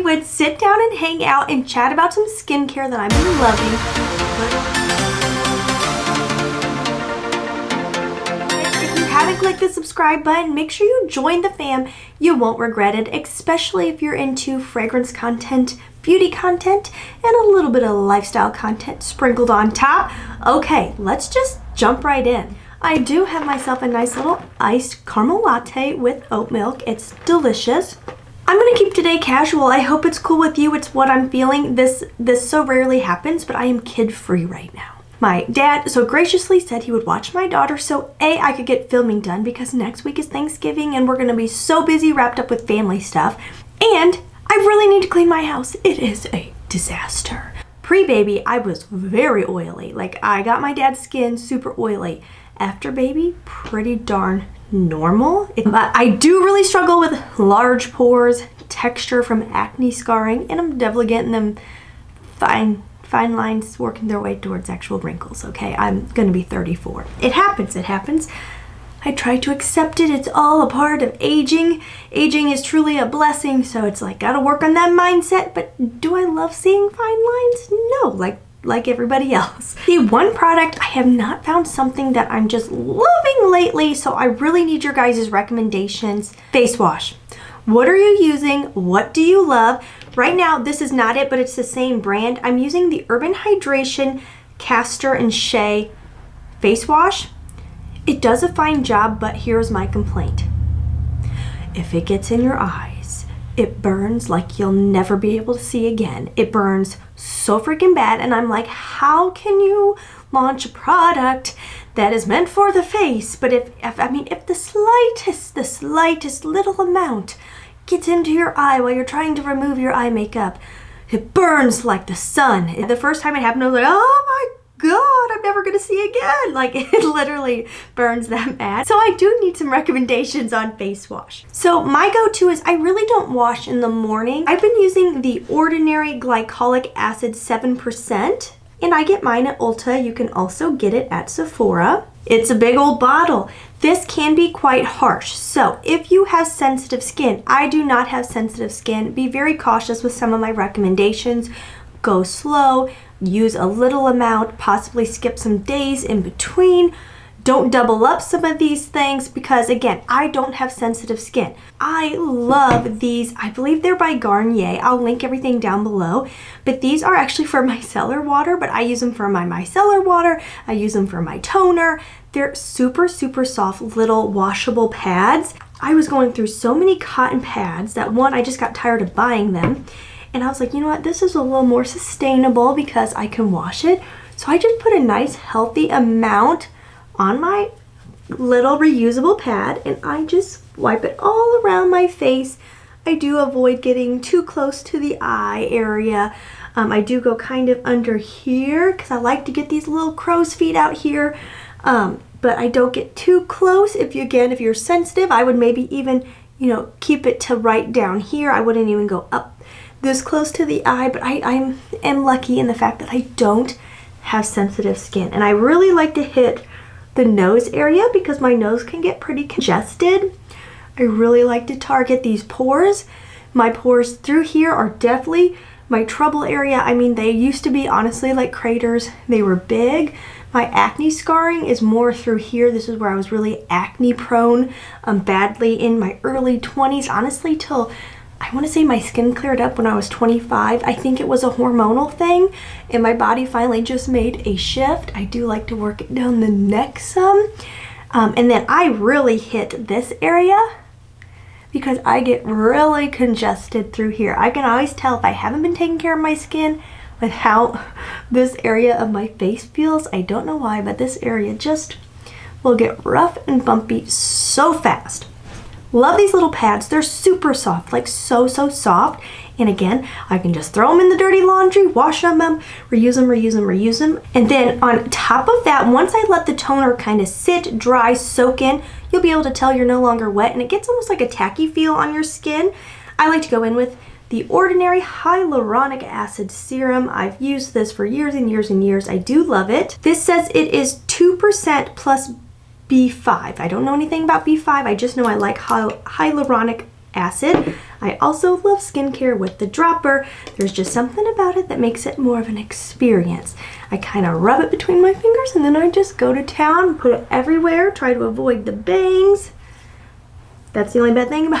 would sit down and hang out and chat about some skincare that I've been loving. If you haven't clicked the subscribe button, make sure you join the fam. You won't regret it, especially if you're into fragrance content, beauty content, and a little bit of lifestyle content sprinkled on top. Okay, let's just jump right in. I do have myself a nice little iced caramel latte with oat milk. It's delicious. I'm gonna keep today casual. I hope it's cool with you. It's what I'm feeling. This so rarely happens, but I am kid-free right now. My dad so graciously said he would watch my daughter so I could get filming done, because next week is Thanksgiving and we're gonna be so busy wrapped up with family stuff. And I really need to clean my house. It is a disaster. Pre-baby, I was very oily. Like, I got my dad's skin super oily. After baby, pretty darn normal. But I do really struggle with large pores, texture from acne scarring, and I'm definitely getting them fine lines working their way towards actual wrinkles, okay? I'm gonna be 34. It happens, it happens. I try to accept it. It's all a part of aging. Aging is truly a blessing, so it's like, gotta work on that mindset. But do I love seeing fine lines? No, like everybody else. The one product, I have not found something that I'm just loving lately, so I really need your guys' recommendations. Face wash. What are you using? What do you love? Right now, this is not it, but it's the same brand. I'm using the Urban Hydration Castor and Shea face wash. It does a fine job, but here's my complaint. If it gets in your eyes, it burns like you'll never be able to see again. It burns so freaking bad, and I'm like, how can you launch a product that is meant for the face? But if the slightest little amount gets into your eye while you're trying to remove your eye makeup, it burns like the sun. The first time it happened, I was like, oh my God, I'm never gonna see again. Like, it literally burns that bad. So I do need some recommendations on face wash. So my go-to is, I really don't wash in the morning. I've been using the Ordinary Glycolic Acid 7%, and I get mine at Ulta. You can also get it at Sephora. It's a big old bottle. This can be quite harsh. So if you have sensitive skin, I do not have sensitive skin. Be very cautious with some of my recommendations. Go slow. Use a little amount, possibly skip some days in between. Don't double up some of these things, because again, I don't have sensitive skin. I love these. I believe they're by Garnier. I'll link everything down below. But these are actually for micellar water, but I use them for my micellar water. I use them for my toner. They're super, super soft little washable pads. I was going through so many cotton pads that one, I just got tired of buying them. And I was like, you know what, this is a little more sustainable because I can wash it. So I just put a nice healthy amount on my little reusable pad, and I just wipe it all around my face. I do avoid getting too close to the eye area. I do go kind of under here because I like to get these little crow's feet out here. But I don't get too close. If you're sensitive, I would maybe even, keep it to right down here. I wouldn't even go up this close to the eye, but I am lucky in the fact that I don't have sensitive skin. And I really like to hit the nose area because my nose can get pretty congested. I really like to target these pores. My pores through here are definitely my trouble area. I mean, they used to be honestly like craters. They were big. My acne scarring is more through here. This is where I was really acne prone badly in my early 20s, honestly, till I want to say my skin cleared up when I was 25. I think it was a hormonal thing, and my body finally just made a shift. I do like to work it down the neck some. And then I really hit this area because I get really congested through here. I can always tell if I haven't been taking care of my skin with how this area of my face feels. I don't know why, but this area just will get rough and bumpy so fast. Love these little pads. They're super soft, like so soft. And again, I can just throw them in the dirty laundry, wash them, reuse them. And then on top of that, once I let the toner kind of sit, dry, soak in, you'll be able to tell you're no longer wet, and it gets almost like a tacky feel on your skin. I like to go in with the Ordinary Hyaluronic Acid Serum. I've used this for years and years and years. I do love it. This says it is 2% plus B5. I don't know anything about B5. I just know I like hyaluronic acid. I also love skincare with the dropper. There's just something about it that makes it more of an experience. I kind of rub it between my fingers and then I just go to town, put it everywhere, try to avoid the bangs. That's the only bad thing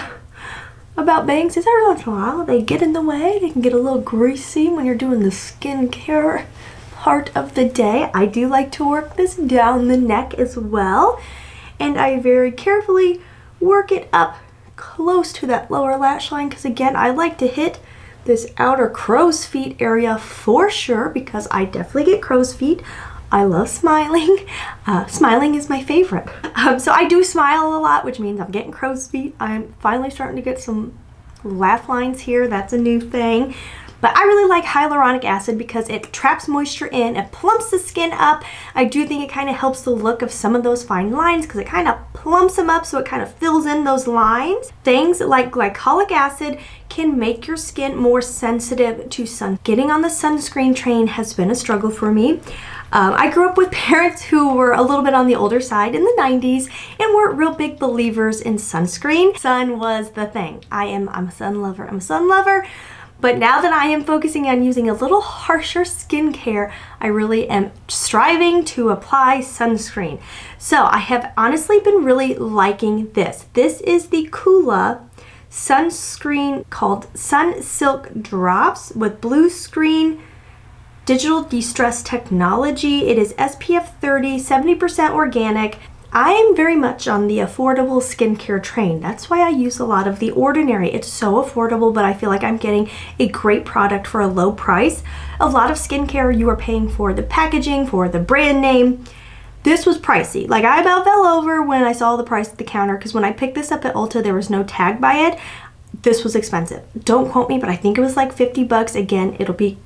about bangs is every once in a while they get in the way. They can get a little greasy when you're doing the skincare part of the day. I do like to work this down the neck as well, and I very carefully work it up close to that lower lash line because again, I like to hit this outer crow's feet area for sure because I definitely get crow's feet. I love smiling. Smiling is my favorite. So I do smile a lot, which means I'm getting crow's feet. I'm finally starting to get some laugh lines here. That's a new thing. But I really like hyaluronic acid because it traps moisture in, it plumps the skin up. I do think it kind of helps the look of some of those fine lines because it kind of plumps them up so it kind of fills in those lines. Things like glycolic acid can make your skin more sensitive to sun. Getting on the sunscreen train has been a struggle for me. I grew up with parents who were a little bit on the older side in the 90s and weren't real big believers in sunscreen. Sun was the thing. I'm a sun lover. I'm a sun lover. But now that I am focusing on using a little harsher skincare, I really am striving to apply sunscreen. So I have honestly been really liking this. This is the Kula sunscreen called Sun Silk Drops with blue screen digital de-stress technology. It is SPF 30, 70% organic. I am very much on the affordable skincare train. That's why I use a lot of The Ordinary. It's so affordable, but I feel like I'm getting a great product for a low price. A lot of skincare you are paying for the packaging, for the brand name. This was pricey. Like I about fell over when I saw the price at the counter because when I picked this up at Ulta, there was no tag by it. This was expensive. Don't quote me, but I think it was like 50 bucks. Again, it'll be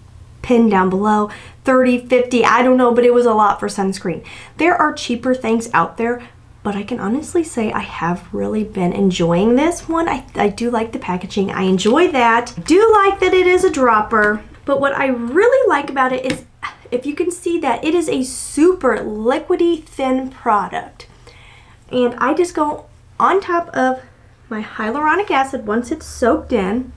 pinned down below. 30, 50, I don't know, but it was a lot for sunscreen. There are cheaper things out there, but I can honestly say I have really been enjoying this one. I do like the packaging. I enjoy that. I do like that it is a dropper, but what I really like about it is if you can see that it is a super liquidy thin product. And I just go on top of my hyaluronic acid once it's soaked in,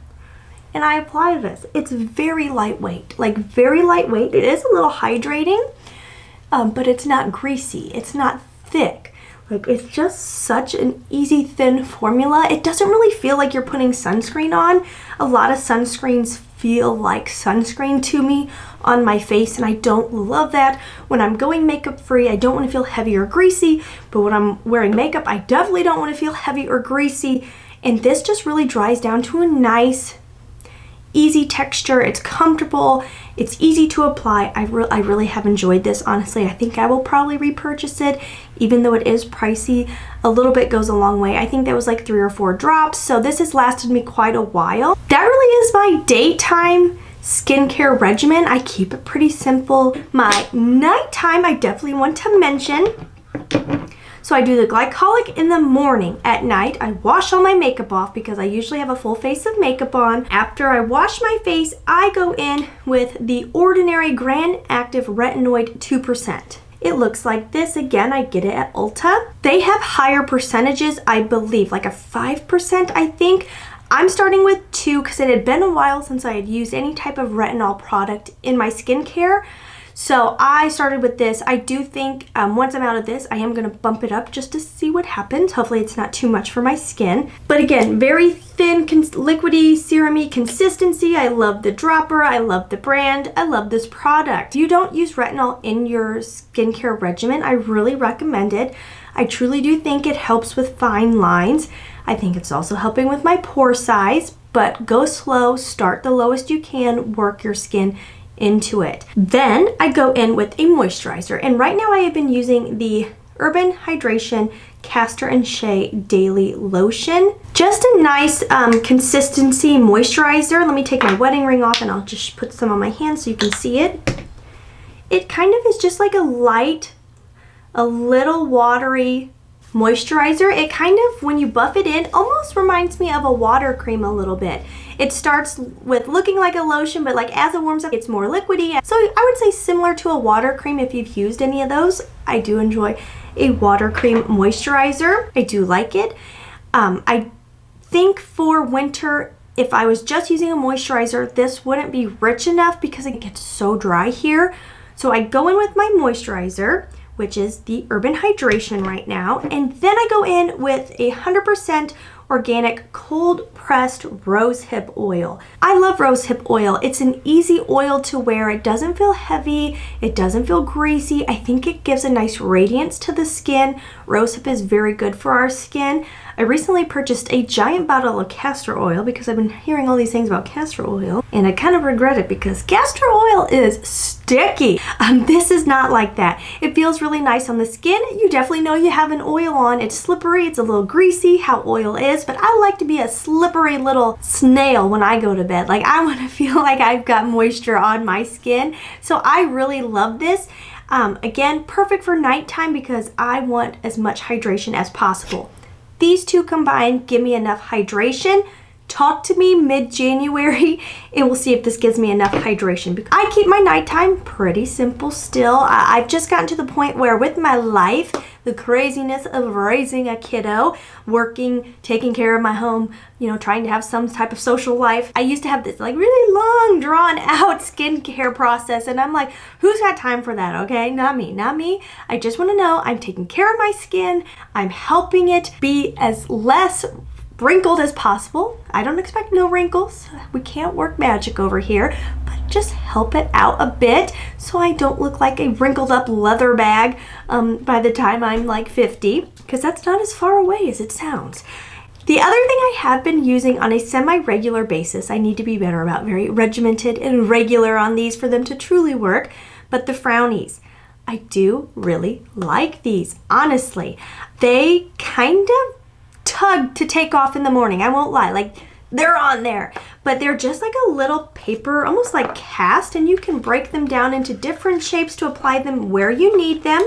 and I apply this. It's very lightweight, like very lightweight. It is a little hydrating, but it's not greasy. It's not thick. Like it's just such an easy thin formula. It doesn't really feel like you're putting sunscreen on. A lot of sunscreens feel like sunscreen to me on my face, and I don't love that. When I'm going makeup free, I don't want to feel heavy or greasy, but when I'm wearing makeup, I definitely don't want to feel heavy or greasy. And this just really dries down to a nice, easy texture. It's comfortable, it's easy to apply. I really have enjoyed this. Honestly, I think I will probably repurchase it, even though it is pricey. A little bit goes a long way. I think that was like 3 or 4 drops, so this has lasted me quite a while. That really is my daytime skincare regimen. I keep it pretty simple. My nighttime, I definitely want to mention. So I do the glycolic in the morning. At night, I wash all my makeup off because I usually have a full face of makeup on. After I wash my face, I go in with the Ordinary Grand Active Retinoid 2%. It looks like this. Again, I get it at Ulta. They have higher percentages, I believe, like a 5%, I think. I'm starting with 2 because it had been a while since I had used any type of retinol product in my skincare. So I started with this. I do think once I'm out of this, I am going to bump it up just to see what happens. Hopefully it's not too much for my skin. But again, very thin, liquidy, serum-y consistency. I love the dropper. I love the brand. I love this product. If you don't use retinol in your skincare regimen, I really recommend it. I truly do think it helps with fine lines. I think it's also helping with my pore size, but go slow, start the lowest you can, work your skin into it. Then I go in with a moisturizer, and right now I have been using the Urban Hydration Castor and Shea Daily Lotion. Just a nice consistency moisturizer. Let me take my wedding ring off and I'll just put some on my hand so you can see it. It kind of is just like a light, a little watery moisturizer. It kind of, when you buff it in, almost reminds me of a water cream a little bit. It starts with looking like a lotion, but like as it warms up, it's more liquidy. So I would say similar to a water cream if you've used any of those. I do enjoy a water cream moisturizer. I do like it. I think for winter, If I was just using a moisturizer, this wouldn't be rich enough because it gets so dry here. So I go in with my moisturizer, which is the Urban Hydration right now, and then I go in with 100% organic cold pressed rosehip oil. I love rosehip oil. It's an easy oil to wear. It doesn't feel heavy. It doesn't feel greasy. I think it gives a nice radiance to the skin. Rosehip is very good for our skin. I recently purchased a giant bottle of castor oil because I've been hearing all these things about castor oil, and I kind of regret it because castor oil is sticky. This is not like that. It feels really nice on the skin. You definitely know you have an oil on. It's slippery. It's a little greasy, how oil is, but I like to be a slippery little snail when I go to bed. Like, I want to feel like I've got moisture on my skin. So I really love this. Again, perfect for nighttime because I want as much hydration as possible. These two combined give me enough hydration. Talk to me mid-January and we'll see if this gives me enough hydration. I keep my nighttime pretty simple still. I've just gotten to the point where with my life, the craziness of raising a kiddo, working, taking care of my home, you know, trying to have some type of social life. I used to have this like really long drawn out skincare process and I'm like, who's got time for that? Okay, not me, not me. I just want to know I'm taking care of my skin. I'm helping it be as less wrinkled as possible. I don't expect no wrinkles. We can't work magic over here, but just help it out a bit so I don't look like a wrinkled up leather bag by the time I'm like 50, because that's not as far away as it sounds. The other thing I have been using on a semi-regular basis, I need to be better about very regimented and regular on these for them to truly work, but the Frownies. I do really like these, honestly. They kind of tug to take off in the morning. I won't lie, like they're on there, but they're just like a little paper, almost like cast, and you can break them down into different shapes to apply them where you need them.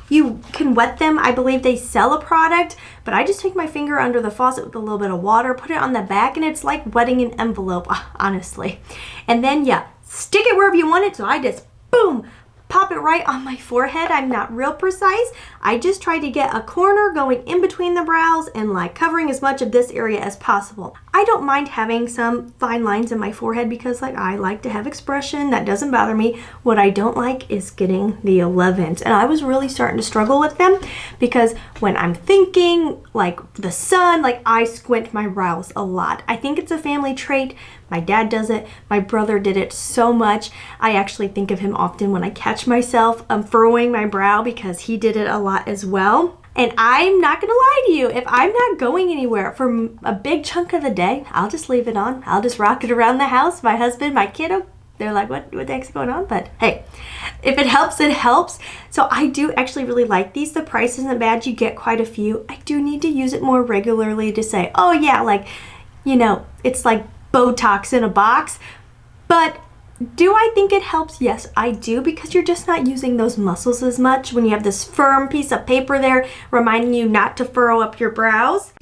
You can wet them. I believe they sell a product, but I just take my finger under the faucet with a little bit of water, put it on the back, and it's like wetting an envelope, honestly. And then yeah, stick it wherever you want it. So I just boom, pop it right on my forehead. I'm not real precise. I just try to get a corner going in between the brows and like covering as much of this area as possible. I don't mind having some fine lines in my forehead because like I like to have expression. That doesn't bother me. What I don't like is getting the 11s. And I was really starting to struggle with them because when I'm thinking like the sun, like I squint my brows a lot. I think it's a family trait. My dad does it. My brother did it so much. I actually think of him often when I catch myself furrowing my brow because he did it a lot as well. And I'm not gonna lie to you, if I'm not going anywhere for a big chunk of the day, I'll just leave it on. I'll just rock it around the house. My husband, my kiddo, they're like, what the heck's going on? But hey, if it helps, it helps. So I do actually really like these. The price isn't bad. You get quite a few. I do need to use it more regularly to say, oh yeah, like, you know, it's like Botox in a box. But do I think it helps? Yes, I do, because you're just not using those muscles as much when you have this firm piece of paper there reminding you not to furrow up your brows.